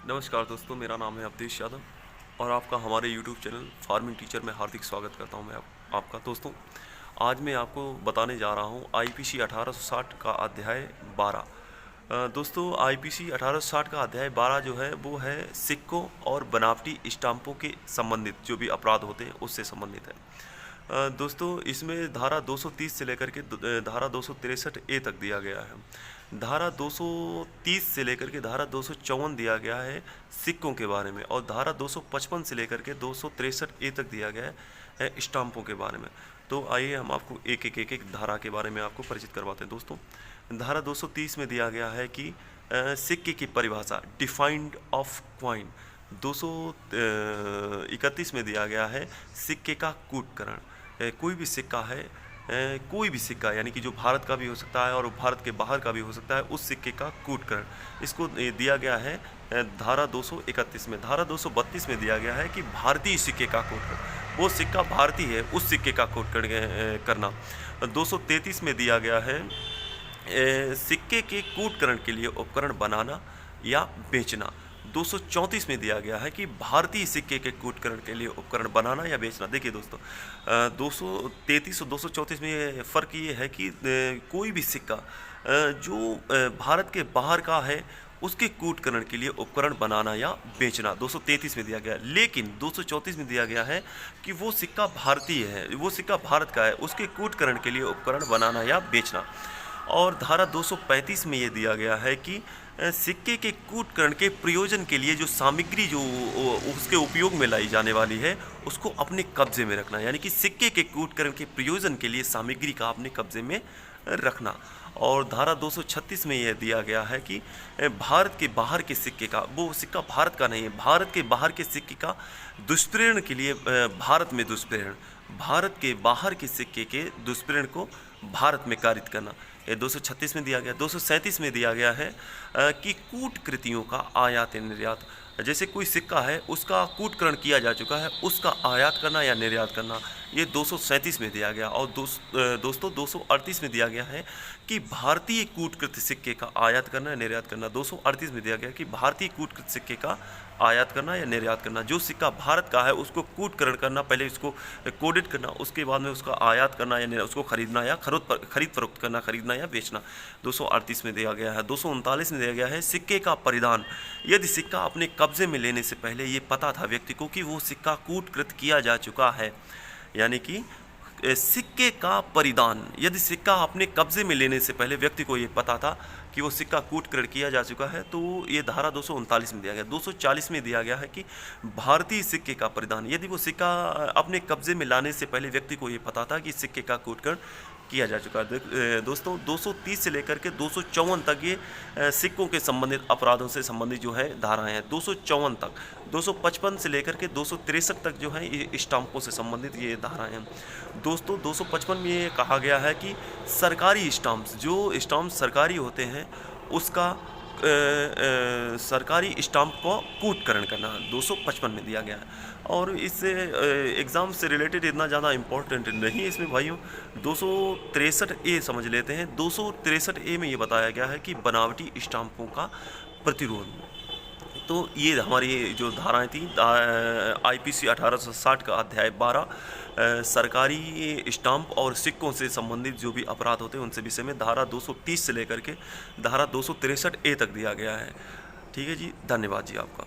नमस्कार दोस्तों, मेरा नाम है अवधेश यादव और आपका हमारे यूट्यूब चैनल फार्मिंग टीचर में हार्दिक स्वागत करता हूं। मैं आपका दोस्तों, आज मैं आपको बताने जा रहा हूं आईपीसी 1860 का अध्याय 12। दोस्तों, आईपीसी 1860 का अध्याय 12 जो है वो है सिक्कों और बनावटी स्टाम्पों के संबंधित जो भी अपराध होते हैं उससे संबंधित है। दोस्तों, इसमें धारा 230 से लेकर के धारा 263 ए तक दिया गया है। धारा 230 से लेकर के धारा 254 दिया गया है सिक्कों के बारे में, और धारा 255 से लेकर के 263 ए तक दिया गया है स्टाम्पों के बारे में। तो आइए हम आपको एक एक धारा के बारे में आपको परिचित करवाते हैं। दोस्तों, धारा 230 में दिया गया है कि सिक्के की परिभाषा, डिफाइंड ऑफ क्वाइन। 231 में दिया गया है सिक्के का कूटकरण। कोई भी सिक्का है, कोई भी सिक्का यानी कि जो भारत का भी हो सकता है और भारत के बाहर का भी हो सकता है, उस सिक्के का कूटकरण इसको दिया गया है धारा 231 में। धारा 232 में दिया गया है कि भारतीय सिक्के का कूटकरण, वो सिक्का भारतीय है उस सिक्के का कूटकरण करना। 233 में दिया गया है सिक्के के कूटकरण के लिए उपकरण बनाना या बेचना। 234 में दिया गया है कि भारतीय सिक्के के कूटकरण के लिए उपकरण बनाना या बेचना। देखिए दोस्तों, 233 और 234 में ये फ़र्क ये है कि कोई भी सिक्का जो भारत के बाहर का है उसके कूटकरण के लिए उपकरण बनाना या बेचना 233 में दिया गया है। लेकिन 234 में दिया गया है कि वो सिक्का भारतीय है, वो सिक्का भारत का है, उसके कूटकरण के लिए उपकरण बनाना या बेचना। और धारा 235 में ये दिया गया है कि सिक्के के कूटकरण के प्रयोजन के लिए जो सामग्री जो उसके उपयोग में लाई जाने वाली है उसको अपने कब्जे में रखना, यानी कि सिक्के के कूटकरण के प्रयोजन के लिए सामग्री का अपने कब्जे में रखना। और धारा 236 में यह दिया गया है कि भारत के बाहर के सिक्के का, वो सिक्का भारत का नहीं है, भारत के बाहर के सिक्के का दुष्प्रेरण के लिए भारत में दुष्प्रेरण, भारत के बाहर के सिक्के के दुष्प्रेरण को भारत में कारित करना। ये 236 में दिया गया। 237 में दिया गया है कि कूटकृतियों का आयात या निर्यात, जैसे कोई सिक्का है उसका कूटकरण किया जा चुका है उसका आयात करना या निर्यात करना, ये 237 में दिया गया। और दोस्तों 238 में दिया गया है कि भारतीय कूटकृत सिक्के का आयात करना या निर्यात करना। 238 में दिया गया कि भारतीय कूटकृत सिक्के का आयात करना या निर्यात करना। जो सिक्का भारत का है उसको कूटकरण करना, पहले उसको कोडेड करना, उसके बाद में उसका आयात करना या उसको खरीदना या खरीद फरोख्त करना, खरीदना या बेचना। 238 में दिया गया है। 239 में दिया गया है सिक्के का परिधान। यदि सिक्का अपने कब्जे में लेने से पहले ये पता था व्यक्ति को कि वो सिक्का कूटकृत किया जा चुका है, यानी कि सिक्के का परिधान, यदि सिक्का अपने कब्जे में लेने से पहले व्यक्ति को ये पता था कि वो सिक्का कूटकरण किया जा चुका है, तो ये धारा 239 में दिया गया। 240 में दिया गया है कि भारतीय सिक्के का परिधान, यदि वो सिक्का अपने कब्जे में लाने से पहले व्यक्ति को ये पता था कि सिक्के का कूटकरण किया जा चुका है। दोस्तों, 230 से लेकर के 254 तक ये सिक्कों के संबंधित अपराधों से संबंधित जो है धाराएं हैं, 254 तक। 255 से लेकर के 263 तक जो है ये स्टाम्पों से संबंधित ये धाराएं हैं। दोस्तों, 255 में ये कहा गया है कि सरकारी स्टाम्प्स, जो स्टाम्प सरकारी होते हैं उसका सरकारी स्टाम्प को कूटकरण करना 255 में दिया गया है। और इससे एग्ज़ाम से रिलेटेड इतना ज़्यादा इम्पोर्टेंट नहीं है इसमें भाइयों। 263 ए समझ लेते हैं। 263 ए में ये बताया गया है कि बनावटी स्टाम्पों का प्रतिरोध। तो ये हमारी जो धाराएं थी आईपीसी 1860 का अध्याय 12 सरकारी स्टाम्प और सिक्कों से संबंधित जो भी अपराध होते हैं उनसे विषय में धारा 230 से लेकर के धारा 263 ए तक दिया गया है। ठीक है जी, धन्यवाद जी आपका।